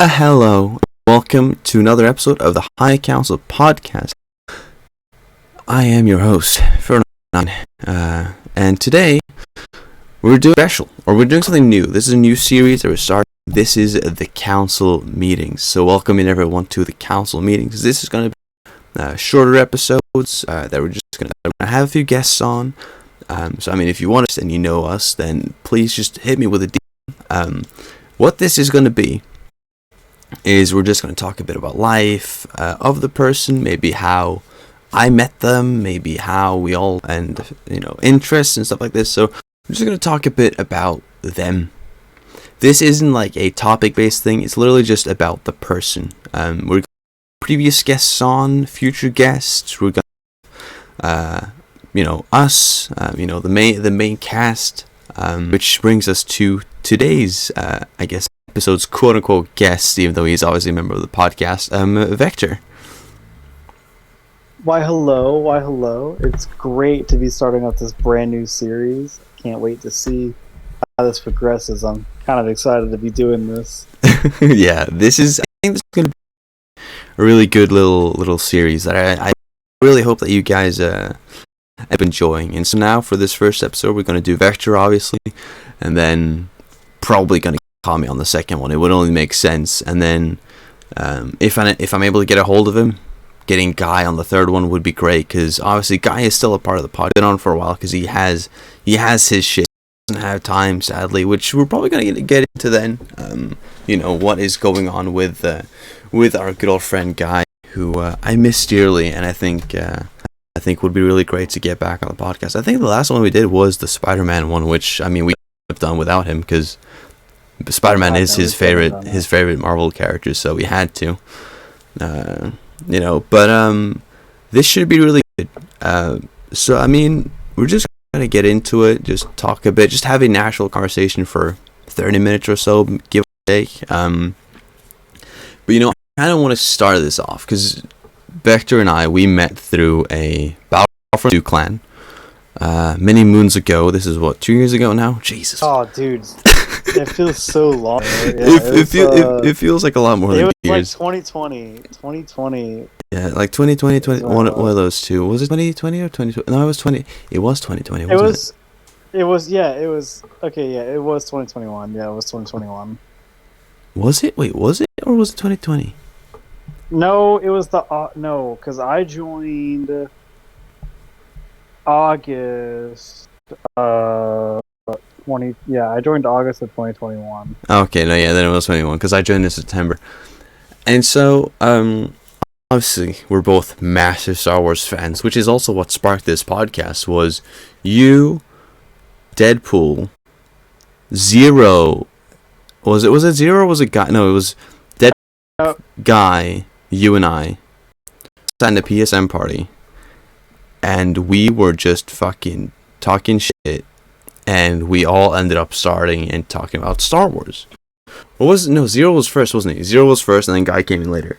Hello, welcome to another episode of the High Council podcast. I am your host, Furno, and today we're doing special, or we're doing something new. This is a new series that we're starting. This is the council meetings. So welcoming everyone to the council meetings. This is going to be shorter episodes that we're just going to have a few guests on. So if you want us and you know us, then please just hit me with a DM. What this is going to be is we're just going to talk a bit about life of the person, maybe how I met them, maybe how we all, and interests and stuff like this. So I'm just going to talk a bit about them. This isn't like a topic-based thing. It's literally just about the person. We're going to have previous guests on, future guests. We're going to, us, the main cast, which brings us to today's, episode's quote-unquote guest, even though he's obviously a member of the podcast, Vector. Why hello. It's great to be starting up this brand new series. Can't wait to see how this progresses. I'm kind of excited to be doing this. Yeah, I think this is going to be a really good little series that I really hope that you guys have been enjoying. And so now for this first episode, we're going to do Vector, obviously, and then probably going to call me on the second one. It would only make sense. And then if I'm able to get a hold of him, getting Guy on the third one would be great, because obviously Guy is still a part of the pod. Been on for a while because he has his shit. He doesn't have time, sadly, which we're probably going to get into then. What is going on with our good old friend Guy, who I miss dearly, and I think would be really great to get back on the podcast. I think the last one we did was the Spider-Man one, which we could have done without him, because Spider-Man is his favorite Marvel character, so we had to. But this should be really good. So we're just gonna get into it, just talk a bit, just have a natural conversation for 30 minutes or so, give or take. But I kind of want to start this off because Vector and I, we met through a Battlefront 2 clan many moons ago. This is 2 years ago now. Jesus. Oh, dude. It feels so long. It feels like a lot more than years. It was like 2020. Yeah, like 2020. One of those two. Was it 2020 or 2020? No, it was 20. It was 2020. Wasn't it? It was 2021. Yeah, it was 2021. Was it? Wait, was it or was it 2020? No, it was because I joined August. I joined August of 2021. Okay, no, yeah, then it was 21 because I joined in September. And so, obviously, we're both massive Star Wars fans, which is also what sparked this podcast. Was you, Deadpool, Zero? Was it Zero? Or was it Guy? No, it was Deadpool, Guy, you and I, at the PSM party, and we were just fucking talking shit. And we all ended up starting and talking about Star Wars. What was it? No, Zero was first, wasn't he? Zero was first, and then Guy came in later.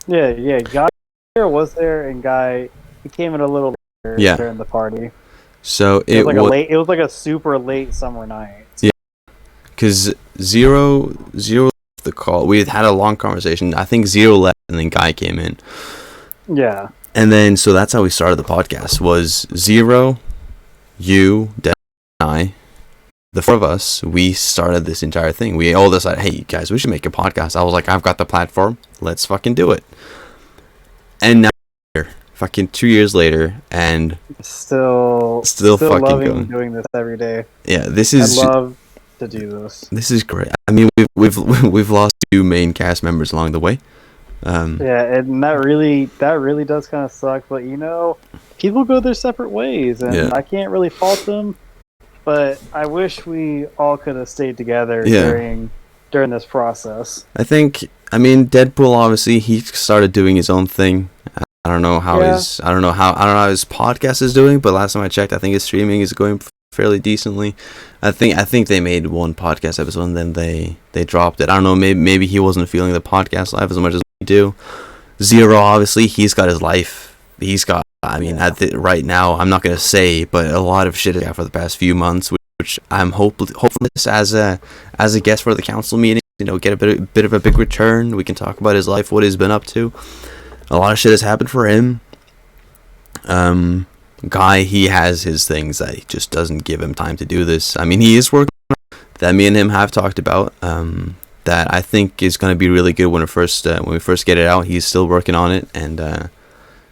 Yeah. Guy was there, and Guy he came in a little later during the party. So it was like a super late summer night. Yeah, because Zero the call. We had a long conversation. I think Zero left, and then Guy came in. Yeah. And then so that's how we started the podcast. Was Zero, you, I, the four of us, we started this entire thing. We all decided, hey guys, we should make a podcast. I was like, I've got the platform, let's fucking do it. And now we're here, fucking 2 years later, and still fucking loving doing this every day. Yeah, I love to do this. This is great. We've lost 2 main cast members along the way. And that really does kind of suck. But people go their separate ways, and I can't really fault them. But I wish we all could have stayed together during this process. I think, Deadpool, obviously, he started doing his own thing. I don't know how his podcast is doing, but last time I checked, I think his streaming is going fairly decently. I think they made one podcast episode and then they dropped it. I don't know, maybe he wasn't feeling the podcast life as much as we do. Zero, obviously, he's got his life. He's got right now, I'm not going to say, but a lot of shit for the past few months, which which I'm hopefully as a guest for the council meeting. Get a bit of a big return. We can talk about his life, what he's been up to. A lot of shit has happened for him. Guy, he has his things that he just doesn't give him time to do this. I mean, he is working that me and him have talked about. That I think is going to be really good when we first get it out. He's still working on it, and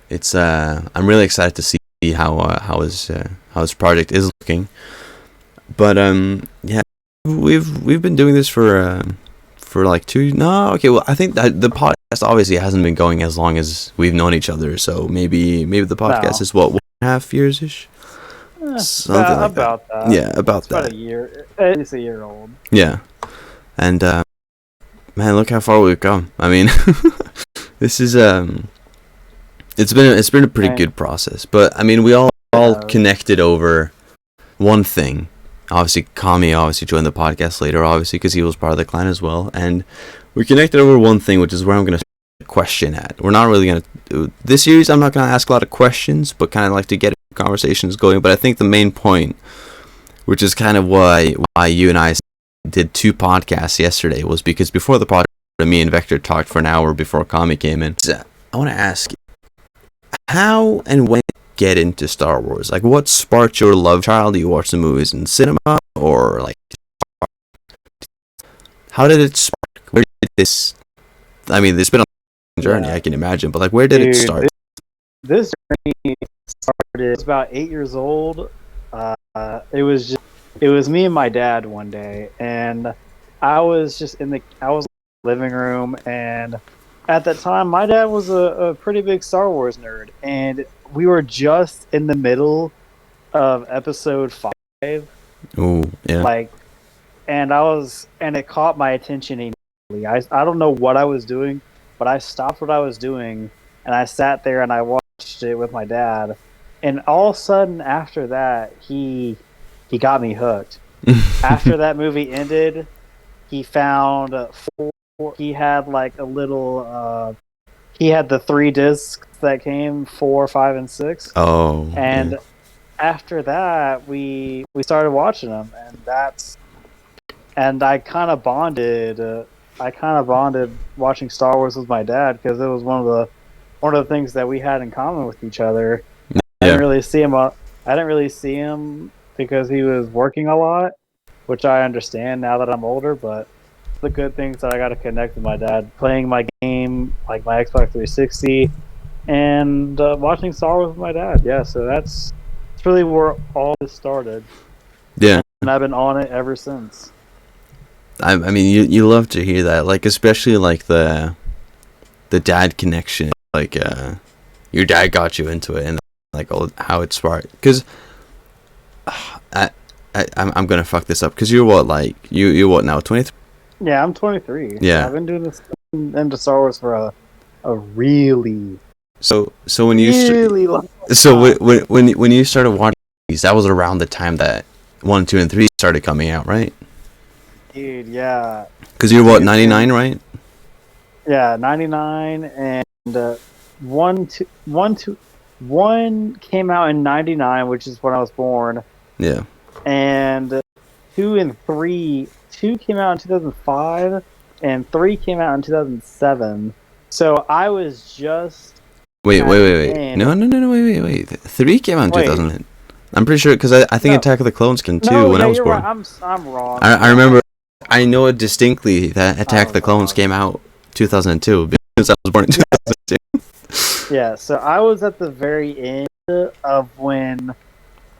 it's I'm really excited to see how his project is looking. But yeah, we've been doing this for like I think that the podcast obviously hasn't been going as long as we've known each other, so maybe the podcast is what, 1.5 years ish, something like about that. Yeah, about that. About a year, at least a year old. Yeah, and man, look how far we've come. I mean, this is it's been a pretty good process, but I mean, we all connected over one thing. Obviously, Kami joined the podcast later, obviously, because he was part of the clan as well. And we connected over one thing, which is where I'm going to question at. We're not really going to... This series, I'm not going to ask a lot of questions, but kind of like to get conversations going. But I think the main point, which is kind of why you and I did 2 podcasts yesterday, was because before the podcast, me and Vector talked for an hour before Kami came in. So I want to ask you, how and when get into Star Wars? Like, what sparked your love child? Do you watch the movies in cinema, or like, how did it spark? Where did this? I mean, there's been a journey, I can imagine, but like, where did it start? This journey started about 8 years old. It was me and my dad one day, and I was just in the living room, and at that time, my dad was a pretty big Star Wars nerd, and we were just in the middle of episode 5. Oh, yeah. And it caught my attention immediately. I don't know what I was doing, but I stopped what I was doing, and I sat there and I watched it with my dad. And all of a sudden, after that, he got me hooked. After that movie ended, he found he had like a little he had the 3 discs that came, 4, 5, and 6. Oh. And after that, we started watching them, and I kind of bonded. Watching Star Wars with my dad, because it was one of the things that we had in common with each other. Yeah. I didn't really see him because he was working a lot, which I understand now that I'm older, but the good things that I got to connect with my dad, playing my game, like my Xbox 360, and watching Star Wars with my dad. Yeah, so that's really where all this started. Yeah, and I've been on it ever since. I mean, you love to hear that, like, especially like the dad connection, like your dad got you into it, and like how it sparked. Because I'm gonna fuck this up, because you're what, like you're what now, 23? Yeah, I'm 23. Yeah, I've been doing this into Star Wars for a really when you long time. So when you started watching these, that was around the time that 1, 2, and 3 started coming out, right? Dude, yeah. Because you're what, 99, right? Yeah, 99, and 1 came out in 99, which is when I was born. Yeah. And 2 and 3. 2 came out in 2005, and 3 came out in 2007. So I was just... Wait. No, wait. 3 came out in 2000. I'm pretty sure, because I think Attack of the Clones came too when I was born. Right. I'm wrong. I remember, I know it distinctly that Attack of the Clones came out 2002, because I was born in 2002. Yeah, so I was at the very end of when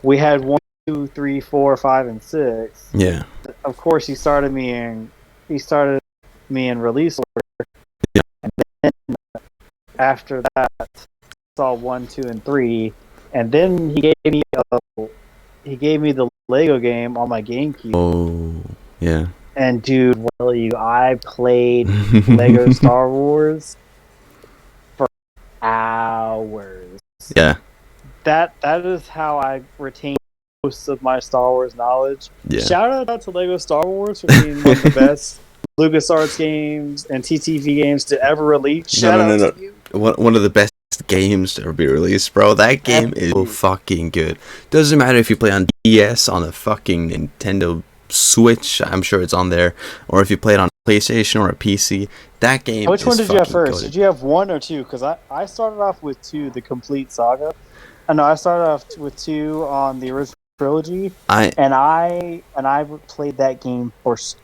we had 1, 2, 3, 4, 5, and 6. Yeah. Of course, he started me in release order. Yeah. And then after that, I saw 1, 2, and 3, and then he gave me the Lego game on my GameCube. Oh, yeah. And dude, I played Lego Star Wars for hours. Yeah. That is how I retained most of my Star Wars knowledge. Yeah. Shout out to Lego Star Wars for being one of the best LucasArts games and TTV games to ever release. Shout out to you. One of the best games to be released, bro. That game is so fucking good. Doesn't matter if you play on DS, on a fucking Nintendo Switch, I'm sure it's on there, or if you play it on PlayStation or a PC. That game. Which one did you have first? Goated. Did you have 1 or 2? Because I started off with 2, the complete saga. I started off with 2 on the original trilogy. I played that game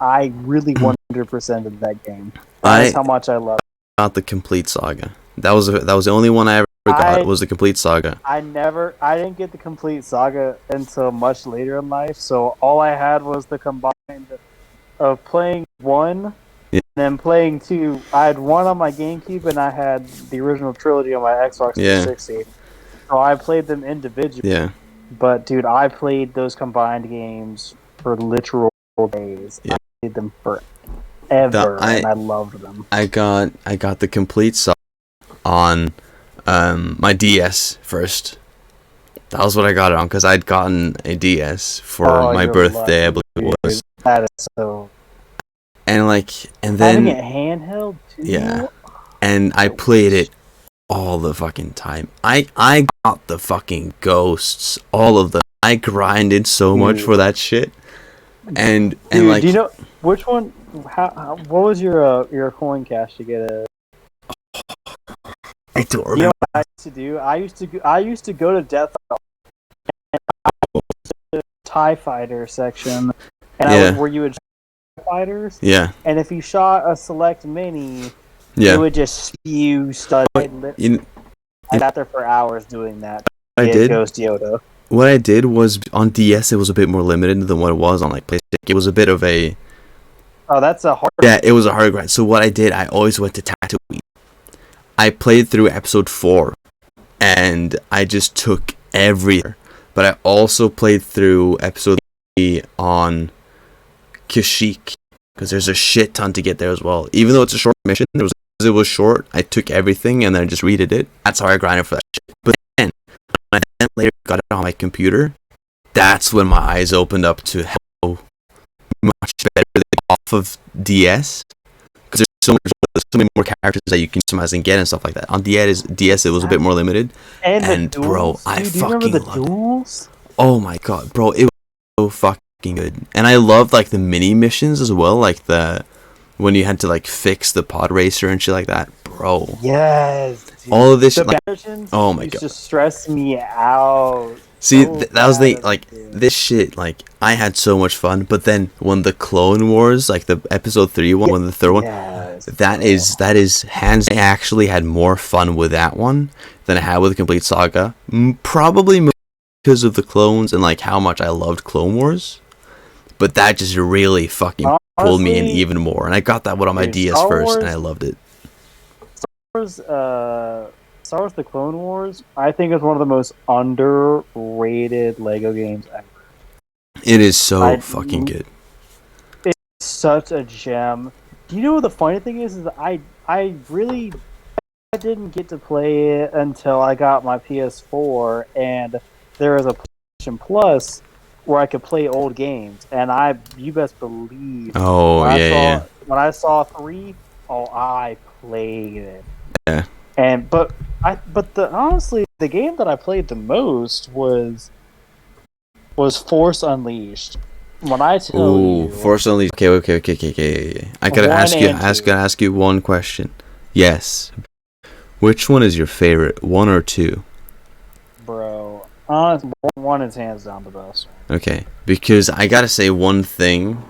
I really 100% of that game. That's how much I love it. Got the complete saga. That was the only one I ever got. Was the complete saga. I didn't get the complete saga until much later in life. So all I had was the combined of playing 1 and then playing 2. I had 1 on my GameCube and I had the original trilogy on my Xbox 360. So I played them individually. Yeah. But dude, I played those combined games for literal days. Yeah. I played them forever, and I loved them. I got the complete saga on my DS first. That was what I got it on, because I'd gotten a DS for my birthday, I believe it was. That is so. And then having it handheld too. Yeah, and I played it all the fucking time. I got the fucking ghosts, all of them. I grinded so much for that shit. And do you know which one? What was your coin cash to get a? I don't remember. You know what I used to do? I used to go to Death and the TIE Fighter section, and where you would shoot fighters. Yeah. And if you shot a select mini, it would just spew stud. I got there for hours doing that. I did. Ghost Yoda. What I did was on DS, it was a bit more limited than what it was on PlayStation. It was a bit of a. Oh, that's a hard. Yeah, it was a hard grind. So what I did, I always went to Tatooine. I played through episode 4, and I just took everything. But I also played through episode 3 on Kashyyyk, because there's a shit ton to get there as well. Even though it's a short mission, it was short. I took everything and then I just redid it. That's how I grinded for that shit. But then, when I later got it on my computer, that's when my eyes opened up to how much better they off of DS. Because there's so many more characters that you can customize and get and stuff like that. On DS it was a bit more limited. And bro, I fucking loved it. Oh my god, bro, it was so fucking good. And I loved the mini missions as well, when you had to fix the pod racer and shit like that, bro. Yes. Dude. All of this shit. Oh my god. Just stressed me out. See, that was this shit. I had so much fun. But then when the Clone Wars, the episode 3 one, when the third one, that is hands. I actually had more fun with that one than I had with the complete saga. Probably because of the clones and how much I loved Clone Wars. But that just really fucking pulled me in even more. And I got that one on my DS first, and I loved it. Star Wars The Clone Wars, I think, is one of the most underrated LEGO games ever. It is so fucking good. It's such a gem. Do you know what the funny thing is I didn't get to play it until I got my PS4, and there was a PlayStation Plus where I could play old games, and you best believe. Oh, when I saw 3, I played it. Yeah. Honestly, the game that I played the most was Force Unleashed. When I tell you, Force Unleashed. Okay. I gotta ask you one question. Yes. Which one is your favorite? 1 or 2? Bro, honestly, 1 is hands down the best. Okay, because I gotta say one thing.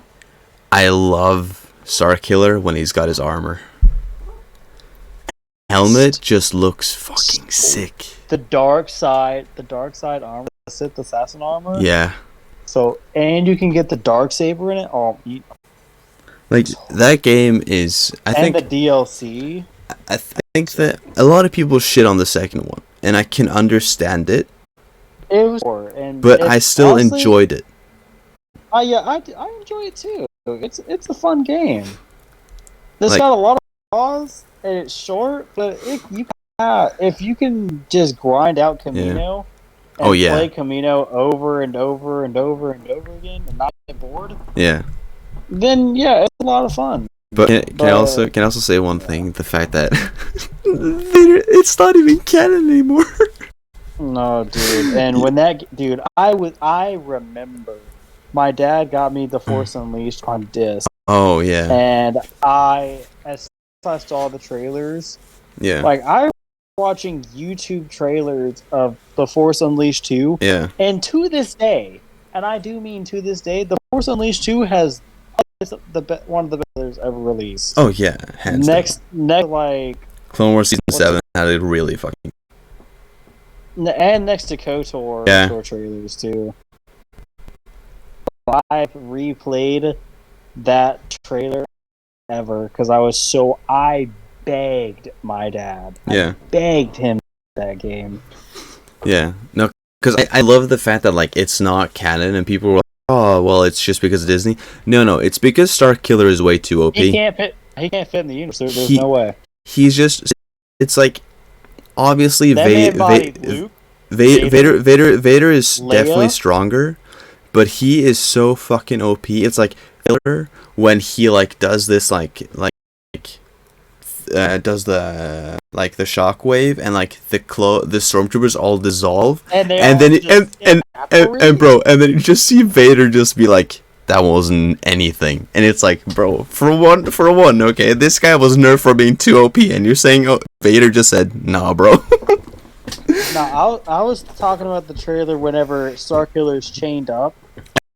I love Starkiller when he's got his armor. Helmet just looks fucking sick. The dark side armor, the Sith assassin armor. Yeah. So, and you can get the dark saber in it. That game is. I think the DLC. I think that a lot of people shit on the second one, and I can understand it. It was, but I still enjoyed it. I enjoy it too. It's a fun game. It's got a lot of flaws. And it's short, but if you can just grind out Camino and play Camino over and over and over and over again and not get bored, then it's a lot of fun. But can I also say one thing? The fact that it's not even canon anymore. No, dude. And when I remember my dad got me The Force Unleashed on disc. Oh yeah. And as soon as I saw the trailers, Yeah. like I was watching YouTube trailers of The Force Unleashed 2. Yeah. And to this day, and I do mean to this day, The Force Unleashed 2 has one of the best trailers ever released. Oh yeah, hands next down. like Clone Wars season 7 had it really fucking. And next to KOTOR trailers too. I've replayed that trailer ever because I begged my dad. Yeah. I begged him that game. Yeah. No, because I love the fact that like it's not canon and people were like, oh well, it's just because of Disney. No, it's because Starkiller is way too OP. He can't fit in the universe. There's no way. He's just. It's like obviously Luke. Vader is Leia? Definitely stronger, but he is so fucking OP. It's like when he like does this does the the shockwave and like the stormtroopers all dissolve and then you just see Vader just be like, that wasn't anything, and it's like, bro, for one, okay, this guy was nerfed for being too OP, and you're saying Vader just said, nah, bro. No, I was talking about the trailer whenever Starkiller's chained up.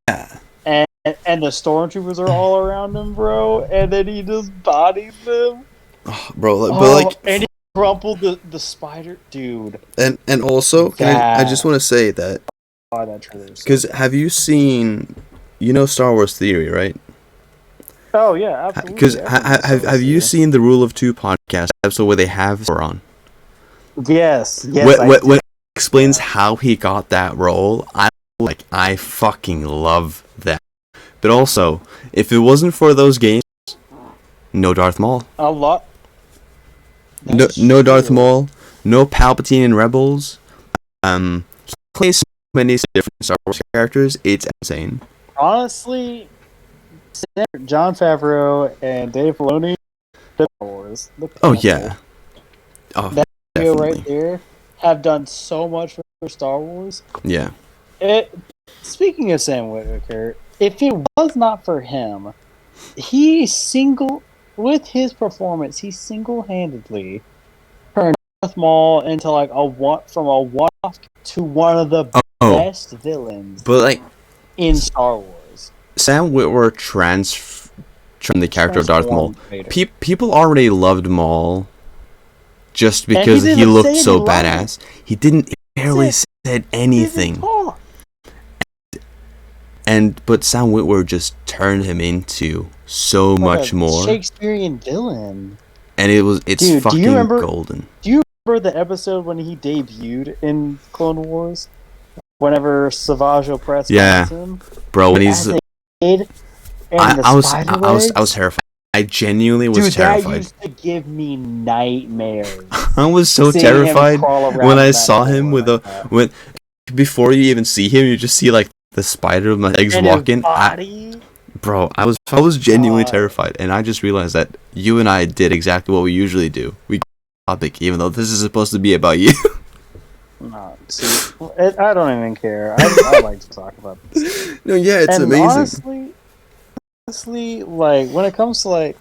Yeah. And the stormtroopers are all around him, bro, and then he just bodies them. Oh, bro, and he crumpled the spider, dude. And also, I just want to say that because have you seen, Star Wars Theory, right? Oh yeah, absolutely. Because have you seen the Rule of Two podcast episode where they have on? Yes. When it explains how he got that role, I fucking love that. But also, if it wasn't for those games, no Darth Maul. A lot. No Darth Maul, no Palpatine in Rebels. He plays so many different Star Wars characters. It's insane. Honestly, Jon Favreau and Dave Filoni, Star Wars. Oh yeah. Oh, that video definitely. right there have done so much for Star Wars. Yeah. Speaking of Sam Witwer, if it was not for him, with his performance, he single-handedly turned Darth Maul into from a one-off to one of the best villains in Star Wars. Sam Witwer transformed the character of Darth Maul. People already loved Maul just because he looked so badass. He didn't barely said anything. But Sam Witwer just turned him into so much more. Shakespearean villain. And it's fucking golden. Do you remember the episode when he debuted in Clone Wars? Whenever Savage Opress finds him? Bro, when he's I was terrified. I genuinely was terrified. That used to give me nightmares. I was so terrified when I saw him before you even see him, you just see the spider with my legs walking. Bro, I was genuinely terrified, and I just realized that you and I did exactly what we usually do. We topic, even though this is supposed to be about you. No, see, I don't even care. I like to talk about this. No, yeah, it's amazing. Honestly, when it comes to I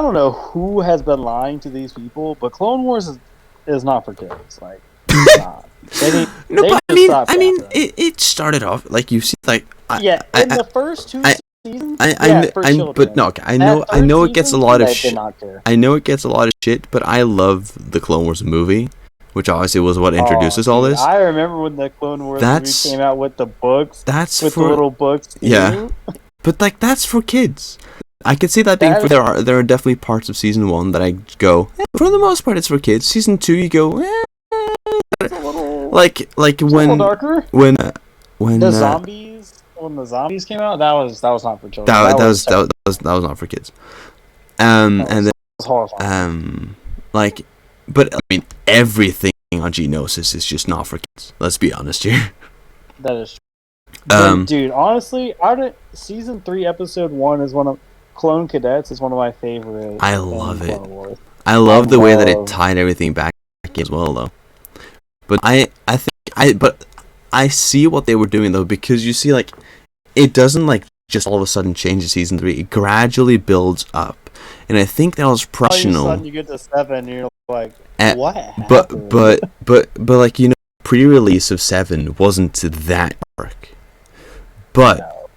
don't know who has been lying to these people, but Clone Wars is not for kids. It's not. It started off you see, in the first two seasons. I know it gets a lot of shit. I know it gets a lot of shit, but I love the Clone Wars movie, which obviously was what introduces all this. I remember when the Clone Wars movie came out with the books. The little books. Yeah, but that's for kids. I could see that being there are definitely parts of season 1 that I go, for the most part it's for kids. Season 2 you go, when darker. When the zombies came out, that was not for children. That was not for kids. And then horrifying. But I mean everything on Geonosis is just not for kids. Let's be honest here. That is true. Dude, honestly, season 3 episode 1 is one of Clone Cadets is one of my favorites. I love it. Clone Wars. I love the way that it tied everything back as well, though. But but I see what they were doing though, because you see, like, it doesn't like just all of a sudden change in season 3. It gradually builds up, and I think that was professional. All of a sudden you get to 7, and you're like, what happened? But like, you know, pre-release of 7 wasn't that arc. But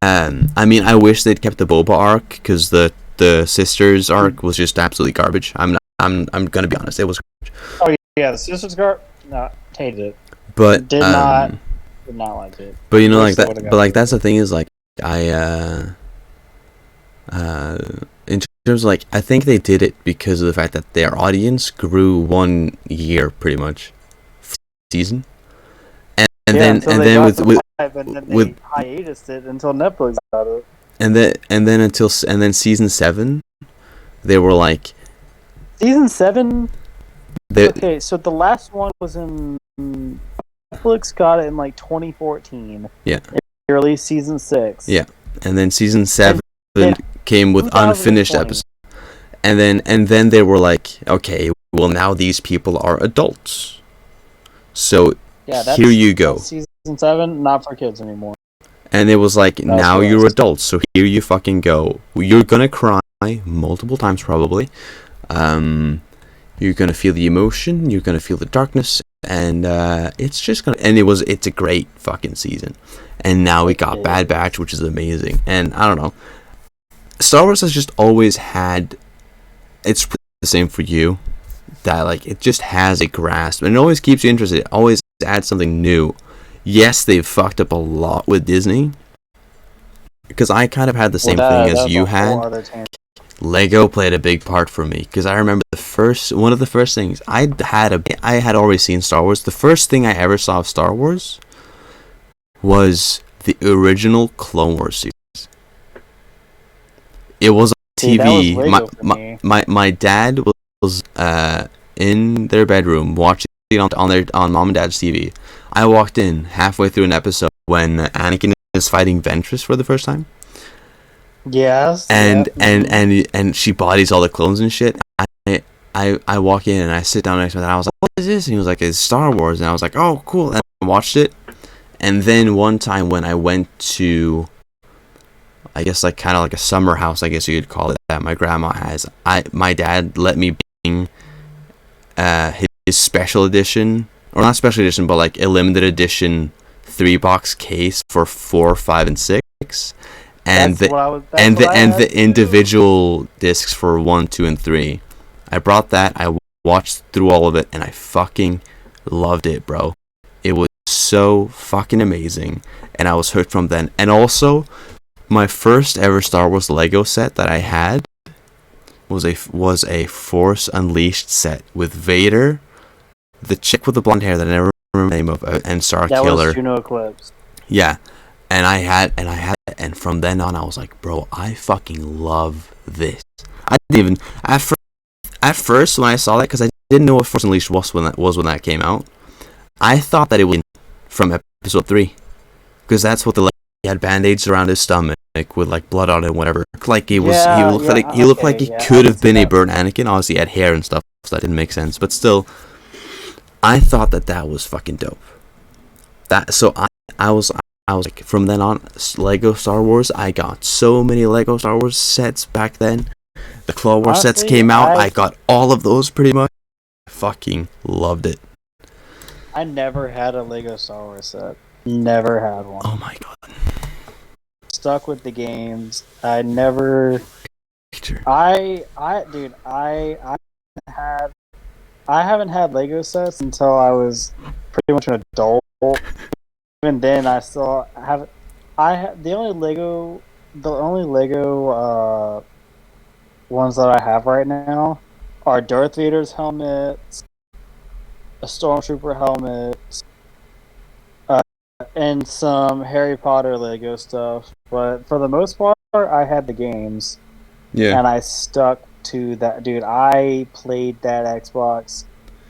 I mean, I wish they'd kept the Boba arc, because the sisters arc was just absolutely garbage. I'm gonna be honest, it was garbage. Oh yeah, the sisters garbage. No, hated it. But did not like it. But you know, like that. But like that's the thing is, like, in terms of, like, I think they did it because of the fact that their audience grew 1 year pretty much season, and then hiatus it until Netflix got it, and then season 7, they were like season 7. Okay, so the last one was in Netflix got it in like 2014. Yeah. They released season 6. Yeah, and then season 7 came with unfinished episodes, and then they were like, okay, well now these people are adults, so here you go. Season 7, not for kids anymore. And it was like, now you're adults, so here you fucking go. You're gonna cry multiple times probably. You're gonna feel the emotion. You're gonna feel the darkness, and it's just gonna. And it's a great fucking season. And now we got Bad Batch, which is amazing. And I don't know, Star Wars has just always had. It's the same for you. That, like, it just has a grasp, and it always keeps you interested. It always adds something new. Yes, they've fucked up a lot with Disney, because I kind of had the same thing as you had. Lego played a big part for me, because I remember one of the first things I had already seen Star Wars. The first thing I ever saw of Star Wars was the original Clone Wars series. It was on TV. My dad was in their bedroom watching it on mom and dad's TV. I walked in halfway through an episode when Anakin is fighting Ventress for the first time. Yes. And she bodies all the clones and shit. I walk in and I sit down next to him and I was like, what is this? And he was like, it's Star Wars. And I was like, oh, cool. And I watched it. And then one time when I went to, I guess, like, kind of like a summer house, I guess you could call it, that my grandma has, my dad let me bring his special edition, or not special edition, but like a limited edition 3-box case for 4, 5, and 6. And the individual discs for 1, 2, and 3. I brought that. I watched through all of it, and I fucking loved it, bro. It was so fucking amazing, and I was hooked from then. And also, my first ever Star Wars Lego set that I had was a Force Unleashed set with Vader, the chick with the blonde hair that I never remember the name of, and Starkiller. That was Juno Eclipse. Yeah. And from then on, I was like, bro, I fucking love this. I didn't even at first when I saw that, because I didn't know what Force Unleashed was when that came out. I thought that it was from episode 3, because that's what he had band-aids around his stomach with like blood on it and whatever. Like he looked like he could have been a burnt Anakin. Obviously, he had hair and stuff, so that didn't make sense. But still, I thought that was fucking dope. I was like, from then on, Lego Star Wars, I got so many Lego Star Wars sets back then. The Clone Wars sets came out, I got all of those pretty much. I fucking loved it. I never had a Lego Star Wars set. Never had one. Oh my god. Stuck with the games. I never... I haven't had Lego sets until I was pretty much an adult. Even then, I still have. The only Lego ones that I have right now are Darth Vader's helmets, a Stormtrooper helmet, and some Harry Potter Lego stuff. But for the most part, I had the games. Yeah. And I stuck to that. Dude, I played that Xbox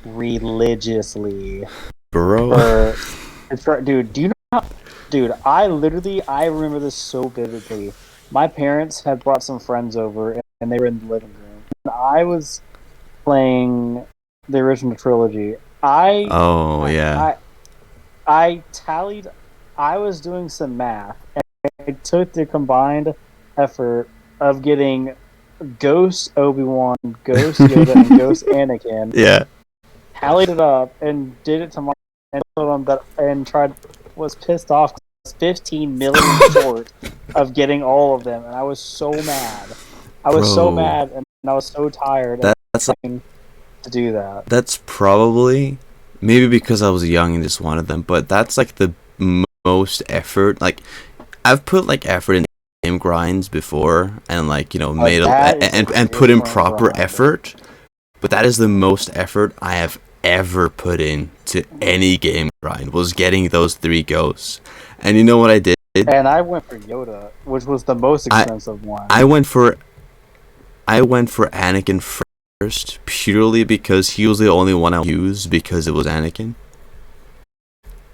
religiously. Bro. Dude, do you know how... Dude, I remember this so vividly. my parents had brought some friends over, and they were in the living room. And I was playing the original trilogy. Oh yeah. I tallied. I was doing some math, and I took the combined effort of getting Ghost Obi-Wan, Ghost Yoda, and Ghost Anakin. Yeah. Tallied it up and did it to my and told them that and tried was pissed off. 15 million short of getting all of them, and I was so mad. I was so mad, and I was so tired That's to do that. That's probably maybe because I was young and just wanted them, but that's like the most effort. Like I've put like effort in game grinds before, and like made and put in proper effort. But that is the most effort I have ever put in to any game grind, was getting those 3 ghosts. And you know what I did? And I went for Yoda, which was the most expensive one. I went for Anakin first, purely because he was the only one I used because it was Anakin.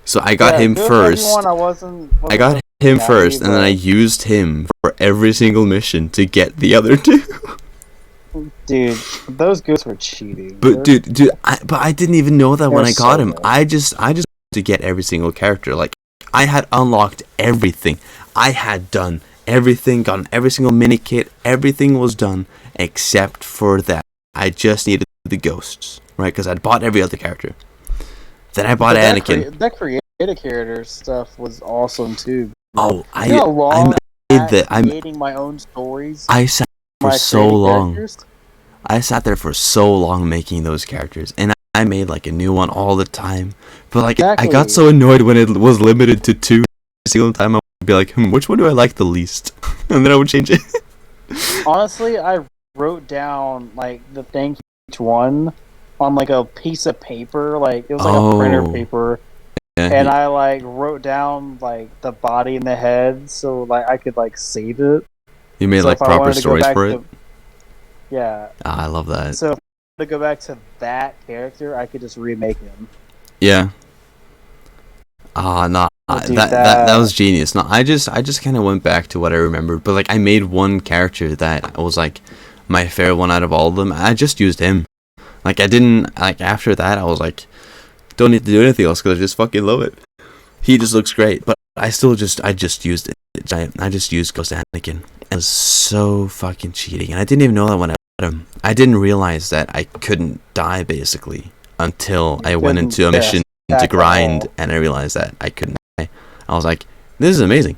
So I got him first. I got him first, and then I used him for every single mission to get the other 2. Dude, those ghosts were cheating. But I didn't even know that when I got him. I just to get every single character. Like I had unlocked everything. I had done everything, gotten every single mini kit. Everything was done except for that. I just needed the ghosts, right? Because I'd bought every other character. Then I bought Anakin. That creative character stuff was awesome too. Oh, I made that. I'm creating my own stories. I sat for so long. I sat there for so long making those characters, and I made like a new one all the time. But like I got so annoyed when it was limited to 2 every single time. I would be like, which one do I like the least? And then I would change it. Honestly, I wrote down like the thank you each one on like a piece of paper. Like it was like a printer paper. Yeah, and I like wrote down like the body and the head, so like I could like save it. You made like proper stories for it. Yeah. I love that. So if I wanted to go back to that character, I could just remake him. Yeah. No, that was genius. No, I just kind of went back to what I remembered, but like I made one character that was like my favorite one out of all of them. I just used him. Like I didn't like after that. I was like, don't need to do anything else because I just fucking love it. He just looks great, but I just used it. I just used Ghost Anakin. It was so fucking cheating, and I didn't even know that when I got him. I didn't realize that I couldn't die basically until I went into a mission to grind, and I realized that I couldn't die. I was like, this is amazing.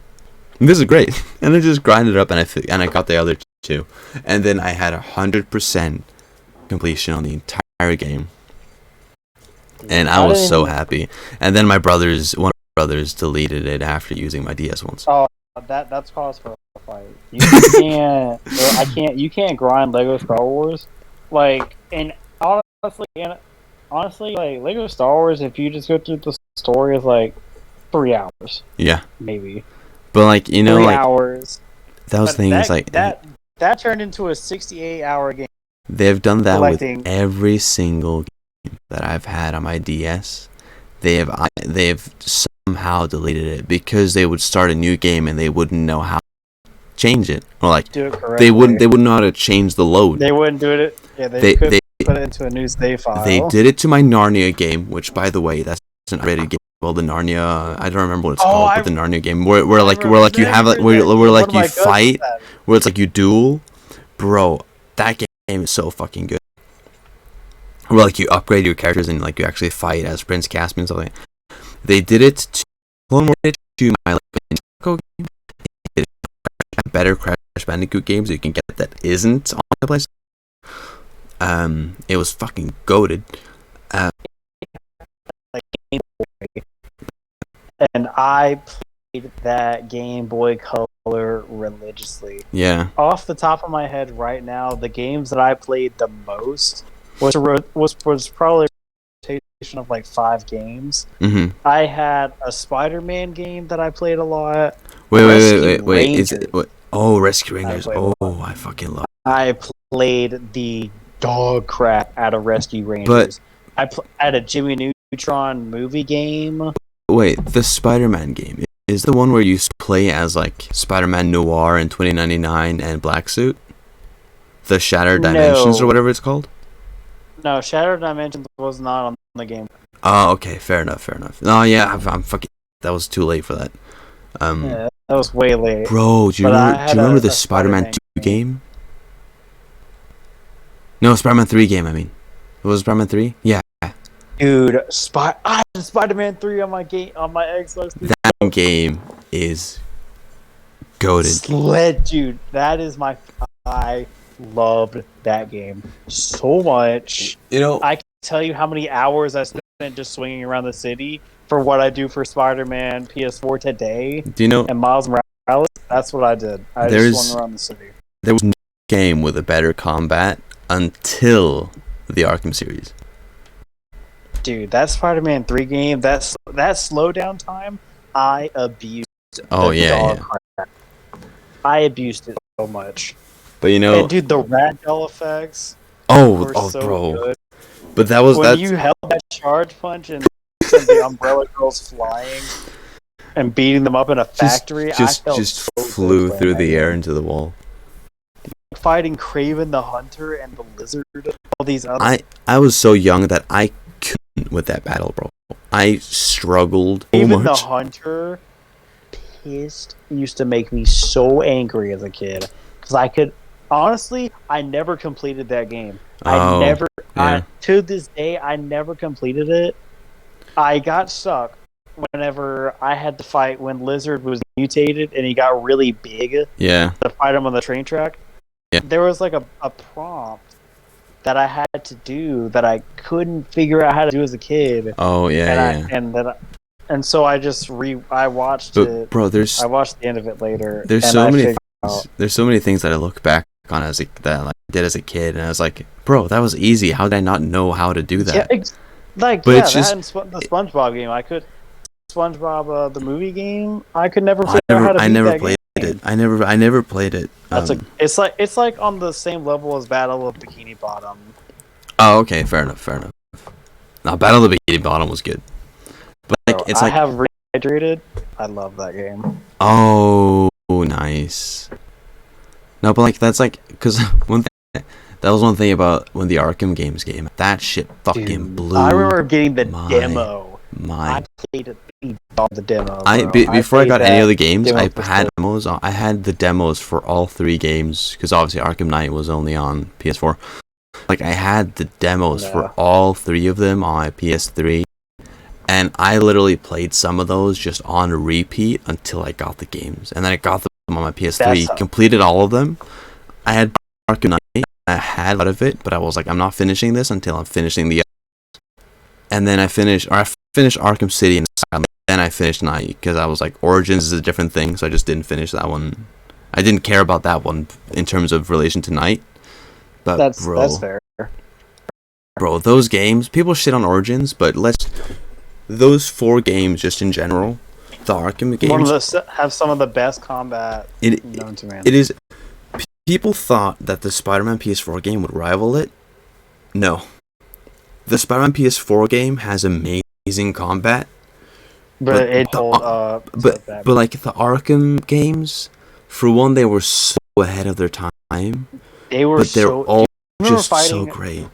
This is great. And I just grinded up, and I got the other 2, and then I had 100% completion on the entire game. And I was so happy. And then one of my brothers deleted it after using my DS once. Oh, that's cause for a fight. You can't grind Lego Star Wars. Like, and honestly, like Lego Star Wars, if you just go through the story, is like 3 hours. Yeah, maybe. But like 3 hours. Those things like that turned into a 68-hour game. They've done that with every single game that I've had on my DS. They've somehow deleted it because they would start a new game and they wouldn't know how to change it, or like do it correctly. They wouldn't know how to change the load. They wouldn't do it. Yeah, they could put it into a new save file. They did it to my Narnia game, which by the way, that's an rated game. Well, the Narnia, I don't remember what it's called, but the Narnia game where you have like where like you fight, where it's like you duel, bro. That game is so fucking good. Where like you upgrade your characters and like you actually fight as Prince Caspian and something. They did it to Clone Wars, to my like Bandicoot game. They did it better Crash Bandicoot games you can get that isn't on the place. It was fucking goated. And I played that Game Boy Color religiously. Yeah. Off the top of my head right now, the games that I played the most was probably a rotation of like 5 games. Mm-hmm. I had a Spider-Man game that I played a lot. Wait. Is it what? Oh, Rescue Rangers. I fucking love it. I played the dog crap out of Rescue Rangers. But I had a Jimmy Neutron movie game. Wait, the Spider-Man game, is the one where you play as like Spider-Man Noir in 2099 and Black Suit? The Shattered Dimensions or whatever it's called? No, Shattered Dimensions was not on the game. Oh, okay, fair enough. Oh yeah, I'm fucking. That was too late for that. Yeah, that was way late. Bro, do you remember the Spider-Man 2 game? No, Spider-Man 3 game. I mean, was it Spider-Man 3? Yeah. Dude, I had Spider-Man 3 on my Xbox. That game is goated. Dude, that is I loved that game so much. You know, I can tell you how many hours I spent just swinging around the city for what I do for Spider-Man PS4 today. Do you know? And Miles Morales, that's what I did. I just swung around the city. There was no game with a better combat until the Arkham series. Dude, that Spider-Man 3 game, that slowdown time, I abused. Oh yeah. I abused it so much. But you know, and dude, the ragdoll effects. Oh, bro. Good. But that was when you held that charge punch and the Umbrella Girls flying and beating them up in a factory. Just flew through the air into the wall. Fighting Kraven the Hunter and the Lizard, all these other. I was so young that I couldn't with that battle, bro. I struggled so Even much. The Hunter used to make me so angry as a kid because I could. Honestly, I never completed that game. To this day, I never completed it. I got stuck whenever I had to fight when Lizard was mutated and he got really big. Yeah. To fight him on the train track. Yeah. There was like a prompt that I had to do that I couldn't figure out how to do as a kid. Oh yeah. And so I just I watched it. Bro, I watched the end of it later. There's so many things that I look back on that I did as a kid, and I was like, bro, that was easy. How did I not know how to do that? Yeah, it's just the SpongeBob game. I could SpongeBob the movie game. I could never figure out how to beat that game. I never played it. It's like on the same level as Battle of Bikini Bottom. Oh, okay, fair enough. Now, Battle of the Bikini Bottom was good, but I have Rehydrated. I love that game. Oh, nice. No, but that's because that was one thing about when the Arkham games came. That shit fucking blew. I remember getting the demo. I played the demo. Before I got any of the games, I had demos. I had the demos for all 3 games because obviously Arkham Knight was only on PS4. I had the demos for all 3 of them on my PS3, and I literally played some of those just on repeat until I got the games, and then I got them on my PS3, completed all of them. I had Arkham Knight, I had a lot of it, but I was like, I'm not finishing this until I'm finishing the others. And then I finished Arkham City and Asylum, then I finished Knight, because I was like, Origins is a different thing, so I just didn't finish that one. I didn't care about that one in terms of relation to Knight. But that's fair. Bro, those games, people shit on Origins, but those 4 games just in general, the Arkham games have some of the best combat known to man. It is. People thought that the Spider-Man PS4 game would rival it. No, the Spider-Man PS4 game has amazing combat, but the Arkham games, for one, they were so ahead of their time. They're all just so great.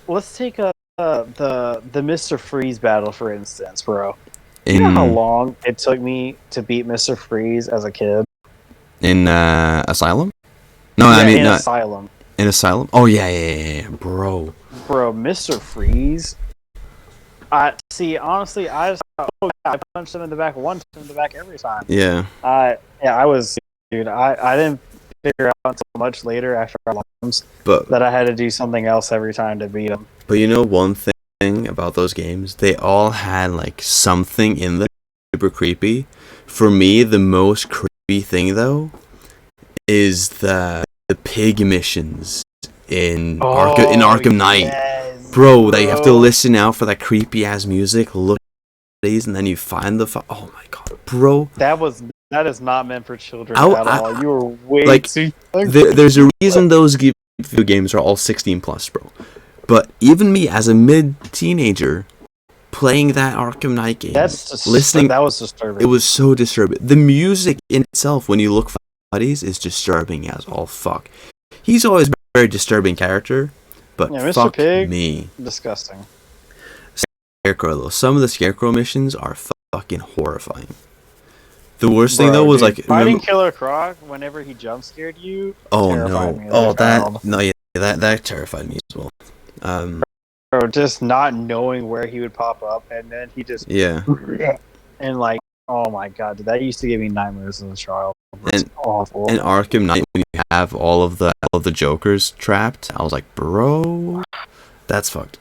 Let's take the Mr. Freeze battle for instance, bro. You know how long it took me to beat Mr. Freeze as a kid? In Asylum? No, Asylum. In Asylum? Oh yeah, bro. Bro, Mr. Freeze. Honestly, I punched him in the back once, in the back every time. Yeah. I didn't figure out until much later after Alarms that I had to do something else every time to beat him. But you know one thing about those games, they all had something in them super creepy. For me, the most creepy thing though is the pig missions in Arkham Knight. Yes, bro, that you have to listen out for that creepy ass music, look at these, and then you find oh my god, bro. That is not meant for children at all. You were way too young. There's a reason those video games are all 16 plus, bro. But even me as a mid-teenager, playing that Arkham Knight game, that was disturbing. It was so disturbing. The music in itself, when you look for buddies, is disturbing as all fuck. He's always been a very disturbing character, but Mr. fuck Pig, me. Disgusting. Scarecrow, though. Some of the Scarecrow missions are fucking horrifying. The worst thing, though, was like... Fighting Killer Croc, whenever he jump scared you, oh, no. That terrified me as well. Bro, just not knowing where he would pop up, and then he just... Yeah. And, like, oh my god, dude, that used to give me nightmares as a child. It's awful. And Arkham Knight, when you have all of the Jokers trapped, I was like, bro, that's fucked.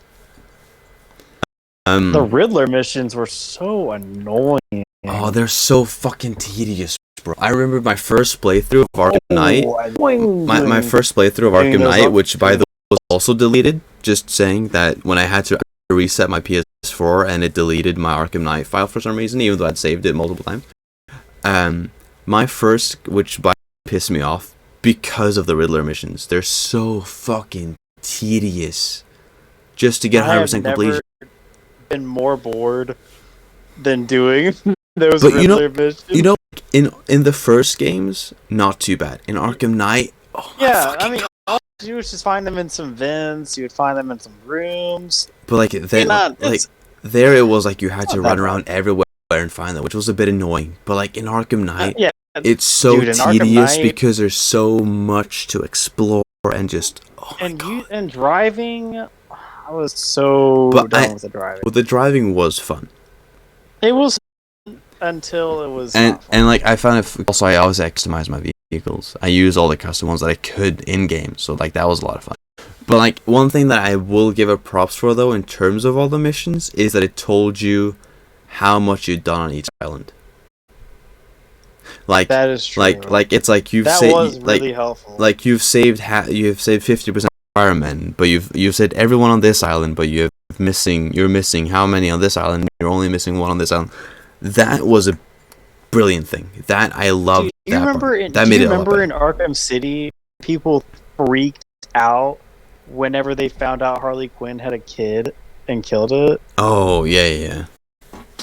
The Riddler missions were so annoying. Oh, they're so fucking tedious, bro. I remember my first playthrough of Arkham Knight. My first playthrough of Arkham Knight, which by the way was also deleted. Just saying that when I had to reset my PS4 and it deleted my Arkham Knight file for some reason, even though I'd saved it multiple times. My first, which by pissed me off because of the Riddler missions. They're so fucking tedious. Just to get 100% completion. Been more bored than doing those Riddler missions. You know, in the first games, not too bad. In Arkham Knight, oh my I mean, all you do is just find them in some vents. You would find them in some rooms. But like there, it was like you had to run around everywhere and find them, which was a bit annoying. But like in Arkham Knight, it's so tedious because there's so much to explore and just and driving. I was so done with the driving. Well, the driving was fun. It was until it was. And like I found it. Also, I always customized my vehicles. I used all the custom ones that I could in game. So like that was a lot of fun. But like one thing that I will give a props for though, in terms of all the missions, is that it told you how much you'd done on each island. Like that is true. Like it's like you've saved really helpful. Like you've saved 50% firemen, but you've saved everyone on this island, but you're missing how many on this island? You're only missing one on this island. That was a brilliant thing. That I loved. Do you remember in Arkham City, people freaked out whenever they found out Harley Quinn had a kid and killed it? Oh yeah.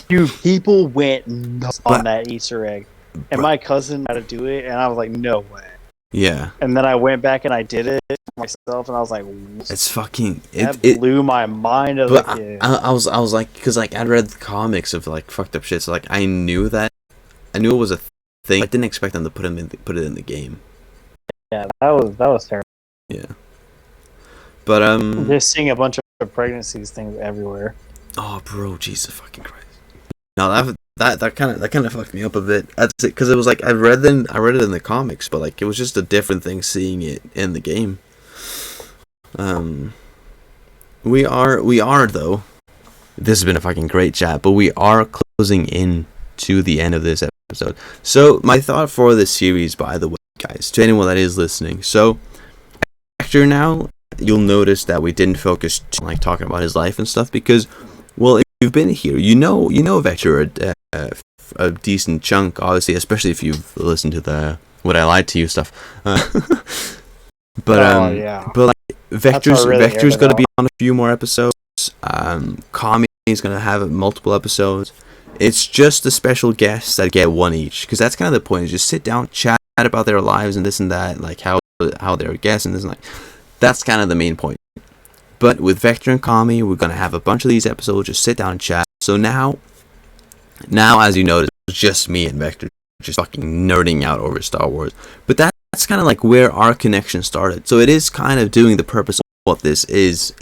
Dude, people went nuts on that Easter egg. And my cousin had to do it, and I was like, no way. Yeah. And then I went back and I did it myself, and I was like, it's fucking... That blew my mind as a kid. I was like, because like I'd read the comics of like fucked up shit, so like I knew it was a thing. I didn't expect them to put it in the game. Yeah, that was terrible. Yeah. But just seeing a bunch of pregnancies things everywhere. Oh, bro, Jesus fucking Christ. No, that kind of fucked me up a bit. That's it, because it was like I read it in the comics, but like it was just a different thing seeing it in the game. We are though. This has been a fucking great chat, but we are closing in to the end of this episode. So my thought for this series, by the way, guys, to anyone that is listening. So after now, you'll notice that we didn't focus on like talking about his life and stuff because, well, if you've been here, you know Vector a decent chunk, obviously, especially if you've listened to the "What I Lied to You" stuff. But like Vector's going to be on a few more episodes. Kami is going to have multiple episodes. It's just the special guests that get one each, because that's kind of the point. Is just sit down, chat about their lives and this and that, like how they're guests and this and like. That's kind of the main point. But with Vector and Kami, we're going to have a bunch of these episodes, just sit down and chat. So now as you notice, it's just me and Vector just fucking nerding out over Star Wars. But that's kind of like where our connection started. So it is kind of doing the purpose of what this is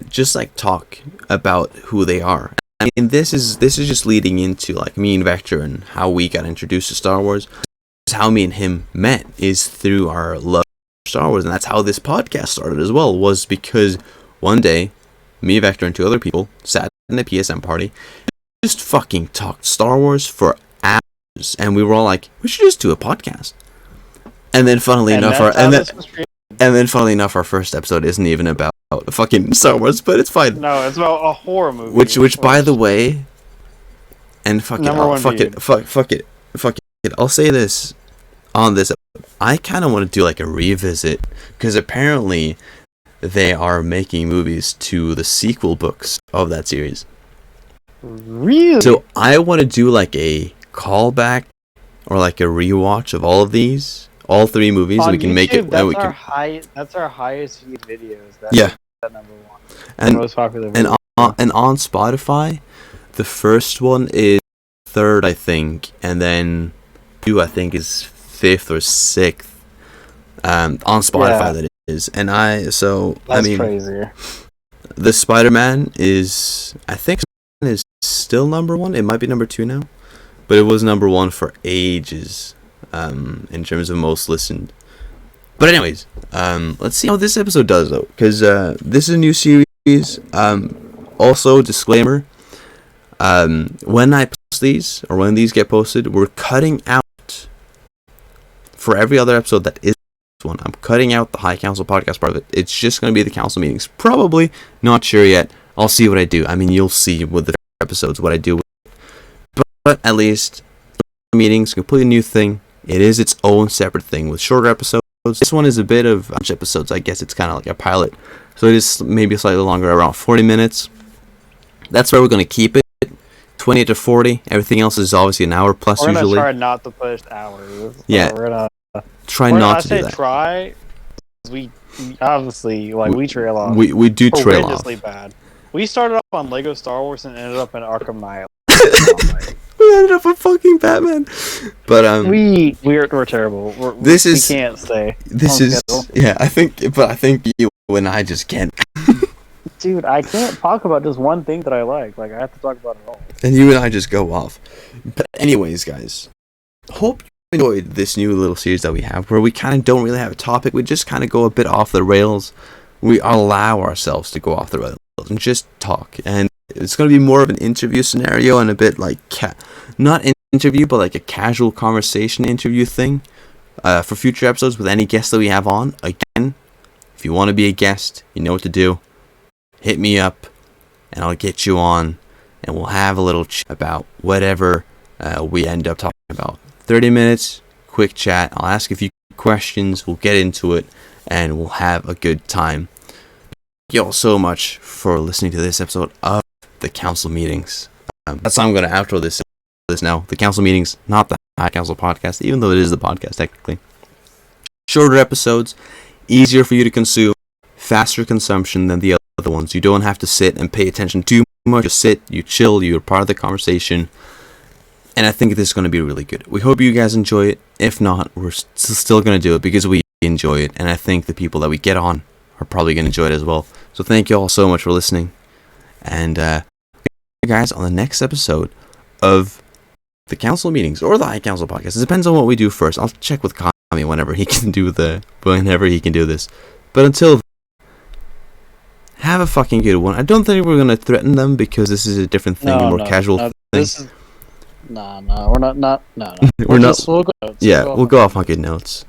just like talk about who they are. I mean, this is just leading into like me and Vector and how we got introduced to Star Wars. How me and him met is through our love for Star Wars, and that's how this podcast started as well, was because one day me, Vector, and two other people sat in a PSM party and just fucking talked Star Wars for hours, and we were all like, we should just do a podcast. And then funnily enough our first episode isn't even about fucking Star Wars, but it's fine. No, it's about a horror movie. Which by the way, and fuck it. I'll say this on this episode. I kind of want to do like a revisit, because apparently they are making movies to the sequel books of that series. Really? So I want to do like a callback or like a rewatch of all of these, all 3 movies. On We can YouTube, make it. That's We our can. That's our highest viewed videos. Yeah. That number 1. And most popular video. and on Spotify, the first one is 3rd, I think, and then 2, I think, is 5th or 6th. On Spotify, that is. And That's crazy. The Spider-Man is, I think, is still number 1. It might be number 2 now, but it was number 1 for ages, in terms of most listened. But anyways, let's see how this episode does, though, because this is a new series. Also, disclaimer, when I post these, or when these get posted, we're cutting out, for every other episode that is this one, I'm cutting out the High Council podcast part of it. It's just going to be the council meetings. Probably, not sure yet. I'll see what I do. I mean, you'll see with the episodes what I do. But at least, meetings, completely new thing. It is its own separate thing with shorter episodes. This one is a bit of episodes. I guess it's kind of like a pilot. So it is maybe slightly longer, around 40 minutes. That's where we're going to keep it. 20 to 40. Everything else is obviously an hour plus usually. We're going to try not to push hours. Yeah. We're going to try not to do that. Try. We obviously, we trail off. We do trail off. Bad. We started off on Lego Star Wars and ended up in Arkham Knight. We ended up with fucking Batman. But we're terrible. We can't stay. This is I think you and I just can't. Dude, I can't talk about just one thing that I like. Like, I have to talk about it all. And you and I just go off. But anyways, guys, hope you enjoyed this new little series that we have, where we kind of don't really have a topic. We just kind of go a bit off the rails. We allow ourselves to go off the rails and just talk. And it's going to be more of an interview scenario and a bit like, not an interview, but like a casual conversation interview thing for future episodes with any guests that we have on. Again, if you want to be a guest, you know what to do. Hit me up, and I'll get you on, and we'll have a little chat about whatever we end up talking about. 30 minutes, quick chat. I'll ask a few questions, we'll get into it, and we'll have a good time. Thank you all so much for listening to this episode of the council meetings. That's how I'm going to outro this now. The council meetings, not the High Council podcast, even though it is the podcast technically. Shorter episodes, easier for you to consume, faster consumption than the other ones. You don't have to sit and pay attention too much. You sit, you chill, you're part of the conversation. And I think this is going to be really good. We hope you guys enjoy it. If not, we're still going to do it because we enjoy it. And I think the people that we get on are probably going to enjoy it as well. So thank you all so much for listening. And you guys on the next episode of the council meetings or the High Council podcast. It depends on what we do first. I'll check with Kami whenever he can do this. But until then, have a fucking good one. I don't think we're going to threaten them because this is a different thing, a more casual thing. We're not. We'll go off on good notes.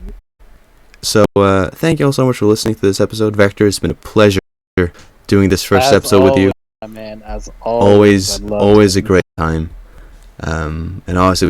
So, thank you all so much for listening to this episode. Vector, it's been a pleasure doing this first episode with you. Man, as always a great time. And obviously,